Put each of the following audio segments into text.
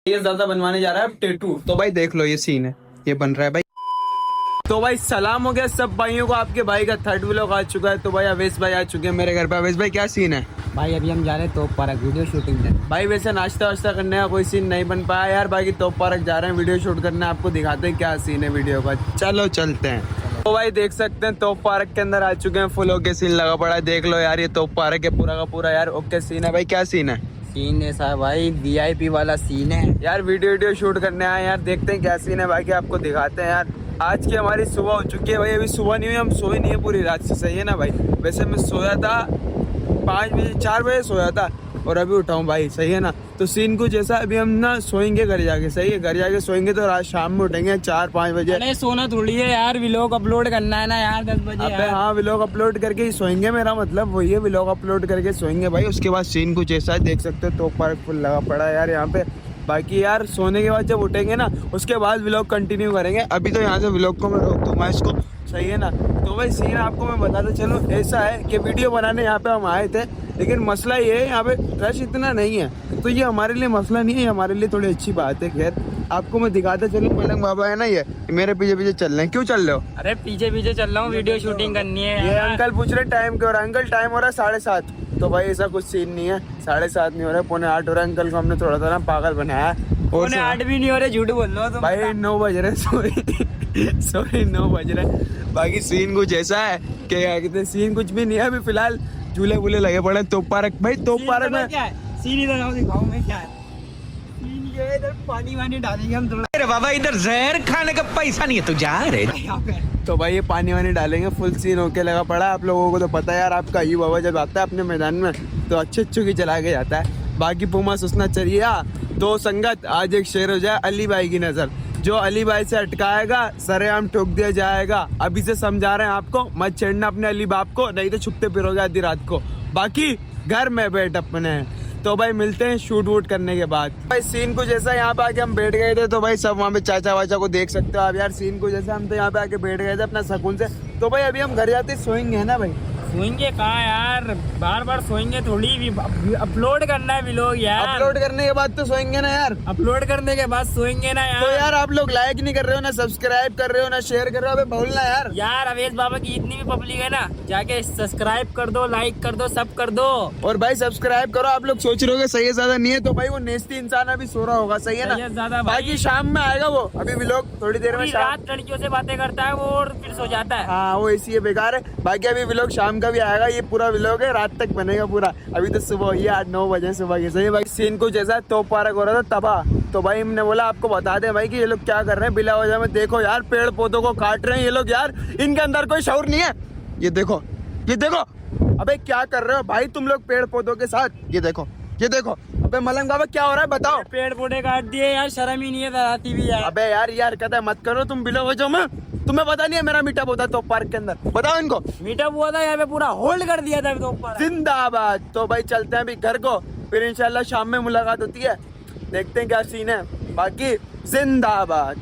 ये ज्यादा बनवाने जा रहा है अब टेटू। तो भाई देख लो ये सीन है, ये बन रहा है भाई। तो भाई सलाम हो गया सब भाइयों को, आपके भाई का थर्ड व्लॉग आ चुका है। तो भाई अवेश भाई आ चुके हैं मेरे घर पे। अवेश भाई क्या सीन है? भाई अभी हम जा रहे हैं तोप पार्क वीडियो शूटिंग करने। भाई वैसे नाश्ता वाश्ता करने का कोई सीन नहीं बन पाया यार, बाकी तोप पार्क जा रहे हैं वीडियो शूट करने। आपको दिखाते हैं क्या सीन है वीडियो का, चलो चलते हैं। तो भाई देख सकते हैं तोप पार्क के अंदर आ चुके हैं, फुल ओके सीन लगा पड़ा है। देख लो यार ये तोप पार्क है पूरा का पूरा यार, ओके सीन है। भाई क्या सीन है? सीन ऐसा भाई VIP वाला सीन है यार, वीडियो शूट करने आए यार, देखते हैं क्या सीन है। बाकी आपको दिखाते हैं यार। आज की हमारी सुबह हो चुकी है भाई, अभी सुबह नहीं हुई, हम सोए नहीं है पूरी रात से, सही है ना भाई। वैसे मैं सोया था 5 बजे 4 बजे सोया था और अभी उठाऊँ भाई, सही है ना। तो सीन कुछ ऐसा, अभी हम ना सोएंगे घर जाके, सही है, घर जाके सोएंगे तो रात शाम में उठेंगे 4-5 बजे। अरे सोना थोड़ी है यार, व्लॉग अपलोड करना है ना यार 10 बजे। अबे हाँ, व्लॉग अपलोड करके ही सोएंगे, मेरा मतलब वही है, व्लॉग अपलोड करके सोएंगे भाई। उसके बाद सीन कुछ ऐसा है, देख सकते हो तोप पार्क फुल लगा पड़ा है यार यहाँ पे। बाकी यार सोने के बाद जब उठेंगे ना उसके बाद व्लॉग कंटिन्यू करेंगे। अभी तो यहाँ से व्लॉग को मैं रोक दूंगा इसको, सही है ना। तो भाई सीन आपको मैं बताता चलो, ऐसा है कि वीडियो बनाने यहाँ पे हम आए थे, लेकिन मसला ये है यहाँ पे रश इतना नहीं है। तो ये हमारे लिए मसला नहीं है, हमारे लिए थोड़ी अच्छी बात है। खैर आपको मैं दिखाता चलूँ, मलंग बाबा है ना, ये मेरे पीछे पीछे चल रहे हैं। क्यों चल रहे हो? अरे पीछे चल रहा हूँ, वीडियो शूटिंग करनी है। ये अंकल पूछ रहे टाइम क्यों हो रहा है? अंकल टाइम हो रहा है 7:30। तो भाई ऐसा कुछ सीन नहीं है, 7:30 नहीं हो रहा है, 7:45 हो रहा है। अंकल को हमने थोड़ा सा ना पागल बनाया है। 8 भी नहीं हो रहे, झूठ बोल लो तुम। भाई 9 बज रहे, सॉरी 9 बज रहे। बाकी सीन कुछ ऐसा है कि क्या कहते हैं, सीन कुछ भी नहीं है अभी फिलहाल। झूले वूले लगे पड़े तोप पार्क। भाई तोप पार्क में क्या है सीन, इधर दिखाऊं मैं क्या है सीन। ये इधर पानी वानी डालेंगे हम थोड़ा। अरे बाबा इधर जहर खाने का पैसा नहीं है, तू जा रे। यहाँ पे तो भाई ये पानी वानी डालेंगे, फुल सीन होके लगा पड़ा है। आप लोगों को तो पता है यार, आपका यू बाबा जब आता है अपने मैदान में तो अच्छे की चला के जाता है। बाकी पुमा सुसना चाहिए तो संगत, आज एक शेर हो जाए अली भाई की नजर। जो अली भाई से अटकाएगा सरेआम ठोक दिया जाएगा। अभी से समझा रहे हैं आपको, मत छेड़ना अपने अली बाप को, नहीं तो छुपते फिरोगे आधी रात को। बाकी घर में बैठ अपने। तो भाई मिलते हैं शूट वूट करने के बाद। भाई सीन कुछ ऐसा, यहाँ पे आके हम बैठ गए थे तो भाई सब वहाँ पे चाचा वाचा को देख सकते हो आप यार। सीन कुछ ऐसा, हम तो यहाँ पे आके बैठ गए थे अपना सुकून से। तो भाई अभी हम घर जाते सोएंगे है ना भाई। सोएंगे कहाँ यार, बार सोएंगे थोड़ी, अपलोड करना है व्लॉग यार। अपलोड करने के बाद तो सोएंगे ना यार। अपलोड करने के बाद सोएंगे ना यार। तो यार आप लोग लाइक नहीं कर रहे हो ना, सब्सक्राइब कर रहे हो ना, शेयर कर रहे हो, अबे बोलना यार। यार अवेश बाबा की इतनी भी पब्लिक है ना, जाके सब्सक्राइब कर दो, लाइक कर दो, सब कर दो। और भाई सब्सक्राइब करो। आप लोग सोच रहे हो सही है ज्यादा नहीं है, तो भाई वो नेस्ती इंसान अभी सो रहा होगा, सही है ना। ज्यादा बाकी शाम में आएगा वो, अभी व्लॉग थोड़ी देर में। रात लड़कियों से बातें करता है वो और फिर सो जाता है। हाँ वो इसी है, बेकार है। बाकी अभी व्लॉग शाम का भी आएगा, ये पूरा व्लॉग है रात तक बनेगा पूरा। अभी तो सुबह हुई है 8-9 बजे सुबह की, सही है भाई। सीन कुछ ऐसा तोप पार्क हो रहा था तबाह। तो भाई हमने बोला आपको बता दें भाई कि ये लोग क्या कर रहे हैं बिला वजह में। देखो यार पेड़ पौधों को काट रहे हैं ये लोग यार, इनके अंदर कोई शऊर नहीं है। ये देखो, ये देखो, अबे क्या कर रहे हो भाई तुम लोग पेड़ पौधों के साथ? ये देखो, ये देखो। अबे मलंग बाबा क्या हो रहा है बताओ? पेड़ पौधे काट दिए यार, शर्म ही नहीं है आती भी यार। अबे यार यार कहता मत करो तुम बिला वजह में। तुम्हें पता नहीं है मेरा मीटअप होता तो पार्क के अंदर, बताओ इनको। मीटअप हुआ था यहाँ पे, पूरा होल्ड कर दिया था तो ऊपर। जिंदाबाद। तो भाई चलते हैं अभी घर को, फिर इंशाल्लाह शाम में मुलाकात होती है, देखते हैं क्या सीन है। बाकी जिंदाबाद।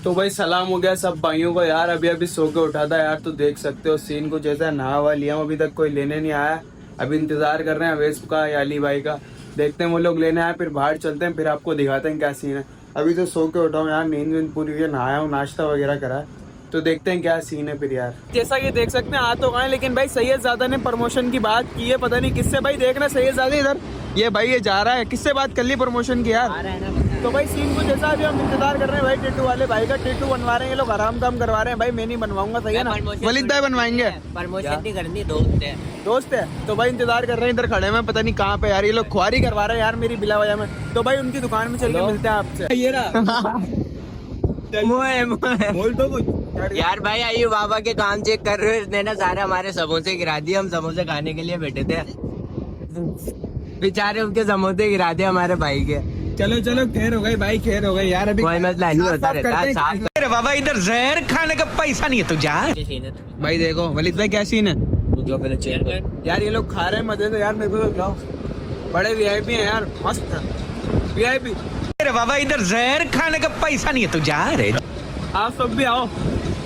तो भाई सलाम हो गया सब भाइयों को यार, अभी सो के उठा था यार। तो देख सकते हो सीन कुछ ऐसा, नहा लिया अभी तक कोई लेने नहीं आया। अभी इंतजार कर रहे हैं अवेश का या अली भाई का, देखते हैं वो लोग लेने आए, फिर बाहर चलते हैं, फिर आपको दिखाते हैं क्या सीन है। अभी तो सो के उठाऊँ यार, नींद पूरी हुई है, नहाया हूँ, नाश्ता वगैरह करा है, तो देखते हैं क्या सीन है फिर यार। जैसा कि देख सकते हैं आ तो गए, लेकिन भाई सैयद ज़्यादा ने प्रमोशन की बात की है, पता नहीं किससे। भाई देखना सैयद ज़्यादा इधर, ये भाई ये जा रहा है, किससे बात कर ली प्रमोशन की यार। तो भाई सीन कुछ ऐसा, अभी हम इंतजार कर रहे हैं भाई टेटू वाले भाई का। टेटू बनवा रहे हैं ये लोग, आराम काम करवा रहे हैं भाई। मैं नहीं बनवाऊंगा, सही है ना। वलीद भाई बनवाएंगे, प्रमोशन नहीं करनी, दोस्त है। तो भाई इंतजार कर रहे हैं, इधर खड़े हैं, पता नहीं कहाँ पे यार। ये लोग खुआरी करवा रहे हैं यार मेरी बिला वजह में। तो भाई उनकी दुकान में चल के मिलते हैं आपसे। ये बोल तो कुछ यार। भाई आइए बाबा के काम चेक कर रहे हो, इसने ना सारे हमारे समोसे गिरा दिए। हम समोसे खाने के लिए बैठे थे, बेचारे उनके समोसे गिरा दिए हमारे भाई के। चलो चलो खैर हो गई भाई, खैर हो गई यार। अभी कोई मसला नहीं होता रहता। अरे बाबा इधर जहर खाने का पैसा नहीं है, तू जा। भाई देखो वलीद भाई क्या सीन है चेयर यार। ये लोग खा रहे हैं मजे से यार, मेरे को तो खिलाओ। बड़े VIP हैं यार, मस्त VIP। अरे बाबा इधर जहर खाने का पैसा नहीं है, तू जा रे। आप सब भी आओ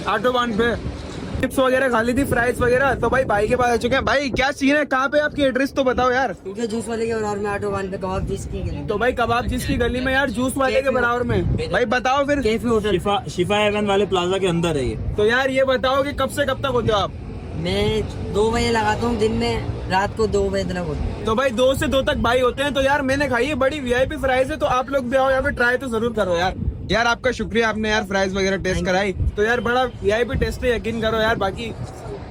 ऑटो बांध पे। चिप्स वगैरह खा ली थी, फ्राइज वगैरह। तो भाई के पास आ चुके हैं। भाई क्या सीन है, कहाँ पे आपकी एड्रेस तो बताओ यार। क्योंकि जूस वाले के बराबर में ऑटोबान पे कबाब जिसकी गली तो भाई कबाब जिसकी गली में यार, जूस वाले के बराबर में। भाई बताओ फिर। कैफे होटल शिफा हेवन वाले प्लाजा के अंदर है ये। तो यार ये बताओ कि कब से कब तक होते हो आप। मैं 2 बजे लगाता हूँ दिन में, रात को 2 बजे तक होती है। तो भाई 2 से 2 तक भाई होते हैं। तो यार मैंने खाई है, बड़ी वीआईपी फ्राइज है। तो आप लोग भी आओ यहाँ पे, ट्राई तो जरूर करो यार। यार आपका शुक्रिया, आपने यार फ्राइज वगैरह टेस्ट कराई। तो यार बड़ा वीआईपी टेस्ट है, यकीन करो यार। बाकी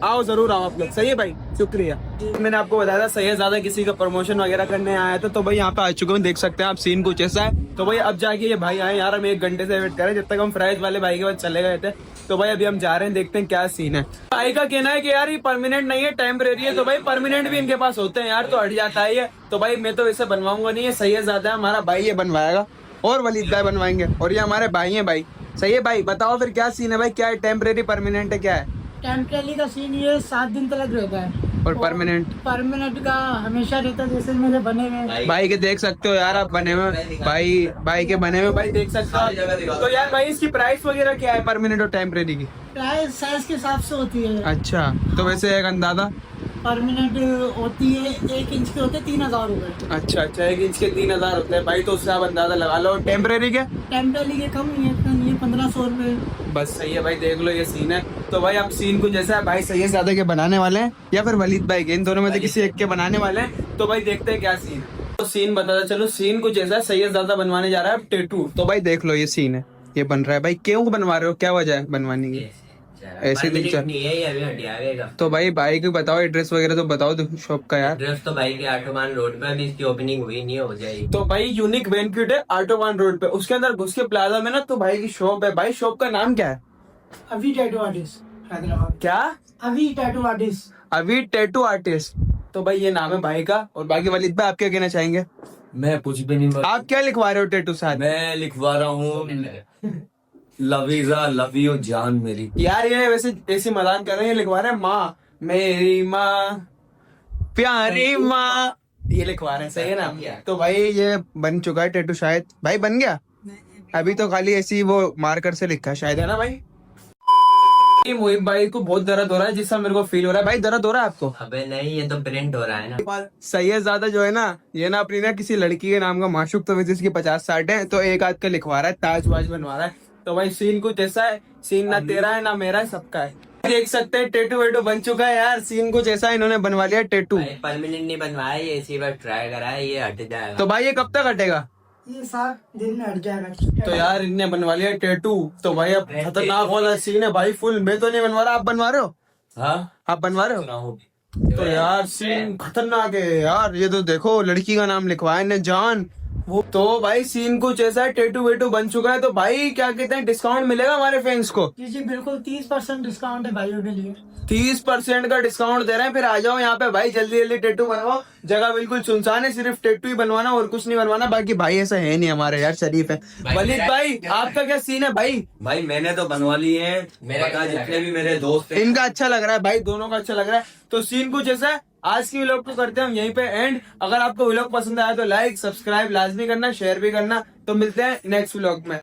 आओ जरूर आओ आप लोग, सही है भाई, शुक्रिया। मैंने आपको बताया था सही है, ज्यादा किसी का प्रमोशन वगैरह करने आया था। तो भाई यहाँ पे आ चुके हैं, देख सकते हैं आप, सीन कुछ ऐसा है। तो भाई अब जाके ये भाई आए यार, हम 1 घंटे से वेट कर रहे हैं, जब तक हम फ्राइज वाले भाई के पास चले गए थे। तो भाई अभी हम जा रहे हैं, देखते हैं क्या सीन है। भाई का कहना है कि यार ये परमानेंट नहीं है, टेम्परेरी है। तो भाई परमानेंट भी इनके पास होते हैं यार, तो हट जाता है ये। तो भाई मैं तो वैसे बनवाऊंगा नहीं है, सही है ज्यादा हमारा भाई ये बनवाएगा और वलीद भाई बनवाएंगे, और ये हमारे भाई हैं भाई। सही है भाई, बताओ फिर क्या सीन है भाई, क्या है टेम्परेरी, परमानेंट है, क्या है? टेम्परेरी का सीन ये 7 दिन तक रहता है, और परमानेंट? परमानेंट का हमेशा रहता है, जैसे मेरे बने हुए। भाई के देख सकते हो यार आप बने हुए, भाई के बने हुए भाई देख सकते हो। तो यार भाई इसकी प्राइस वगैरह क्या है, परमानेंट और टेम्परेरी की? प्राइस साइज के हिसाब से होती है। अच्छा, तो वैसे एक अंदाजा? परमानेंट होती है 1 इंच के होते 3,000 रुपए। अच्छा 1 इंच के 3,000 होते हैं भाई, तो उससे आप अंदाजा लगा लो। टेम्परेरी के? टेम्परेरी के कम नहीं है, इतना नहीं है, 1,500 रुपए। बस सही है भाई, देख लो ये सीन है। तो भाई अब सीन कुछ ऐसा है भाई, सही है ज्यादा के बनाने वाले हैं या फिर वलीद भाई के, इन दोनों में से किसी एक के बनाने वाले हैं। तो भाई देखते हैं क्या सीन है। तो सीन बताता चलो, सीन कुछ ऐसा है, सही है ज्यादा बनवाने जा रहा है अब टैटू। तो भाई देख लो ये सीन है, ये बन रहा है भाई। क्यों बनवा रहे हो, क्या वजह है बनवाने की? ऐसे दिन चल नहीं है ये, अभी हटिया गएगा। तो भाई को बताओ एड्रेस वगैरह तो बताओ शॉप का यार। एड्रेस तो भाई के आटोमान रोड पे, अभी इसकी ओपनिंग हुई नहीं, हो जाएगी। तो भाई यूनिक वेंक्यूट है आटोवान रोड पे, उसके अंदर घुस के प्लाजा में ना, तो भाई की शॉप है। भाई शॉप का नाम क्या है? अभी टैटू आर्टिस्ट हैदराबाद। क्या? अभी टैटू आर्टिस्ट। अभी टैटू आर्टिस्ट। तो भाई ये नाम है भाई का। और बाकी वलीद भाई आप क्या कहना चाहेंगे? मैं कुछ भी नहीं, आप क्या लिखवा रहे हो टैटू साथ? मैं लिखवा रहा हूँ लवीजा लव यू जान मेरी। यार ये वैसे ऐसी मजाक कर रहे हैं, ये लिखवा रहे हैं माँ मेरी माँ प्यारी माँ, ये लिखवा रहे हैं, सही है ना? तो भाई ये बन चुका है टैटू, शायद भाई बन गया। अभी तो खाली ऐसी वो मार्कर से लिखा है शायद, है ना भाई? मोहिब भाई को बहुत दर्द हो रहा है, जिससे मेरे को फील हो रहा है। भाई दर्द हो रहा है आपको? अबे नहीं, ये तो प्रिंट हो रहा है ना। सही है ज्यादा जो है ना, ये ना अपनी ना किसी लड़की के नाम का माशूक, तो वैसे इसकी 50-60 है, तो एक आध का लिखवा रहा है, ताज वाज बनवा रहा है। तो भाई सीन कुछ ऐसा है, सीन ना तेरा है ना मेरा है, सबका है। देख सकते हैं टैटू वेटू बन चुका है यार, सीन कुछ ऐसा इन्होंने बनवा लिया टैटू। परमानेंट नहीं बनवाया, ये इसी बार ट्राई करा है, ये हट जाएगा। तो भाई ये कब तक हटेगा? ये 7 दिन में हट जाएगा। तो यार इनने बनवा लिया टैटू। तो भाई अब खतरनाक वाला सीन है भाई, फुल। मैं तो नहीं बनवा रहा, आप बनवा रहे हो? हाँ आप बनवा रहे हो? तो यार सीन खतरनाक है यार। ये तो देखो लड़की का नाम लिखवाया इन्हें, जान वो। तो भाई सीन कुछ ऐसा है, टैटू वेटू बन चुका है। तो भाई क्या कहते हैं, डिस्काउंट मिलेगा हमारे फैंस को? जी जी बिल्कुल, 30% डिस्काउंट है भाइयों के लिए। 30% का डिस्काउंट दे रहे हैं। फिर आ जाओ यहाँ पे भाई, जल्दी जल्दी टैटू बनवाओ। जगह बिल्कुल सुनसान है, सिर्फ टैटू ही बनवाना और कुछ नहीं बनवाना। बाकी भाई ऐसा है नहीं हमारे यार, शरीफ है। वलीद भाई आपका क्या सीन है भाई? भाई मैंने तो बनवा ली है, पता जितने भी मेरे दोस्त हैं। इनका अच्छा लग रहा है भाई, दोनों का अच्छा लग रहा है। तो सीन कुछ ऐसा है। आज की व्लॉग को करते हैं हम यहीं पे एंड। अगर आपको व्लॉग पसंद आया तो लाइक सब्सक्राइब लाजमी करना, शेयर भी करना। तो मिलते हैं नेक्स्ट व्लॉग में।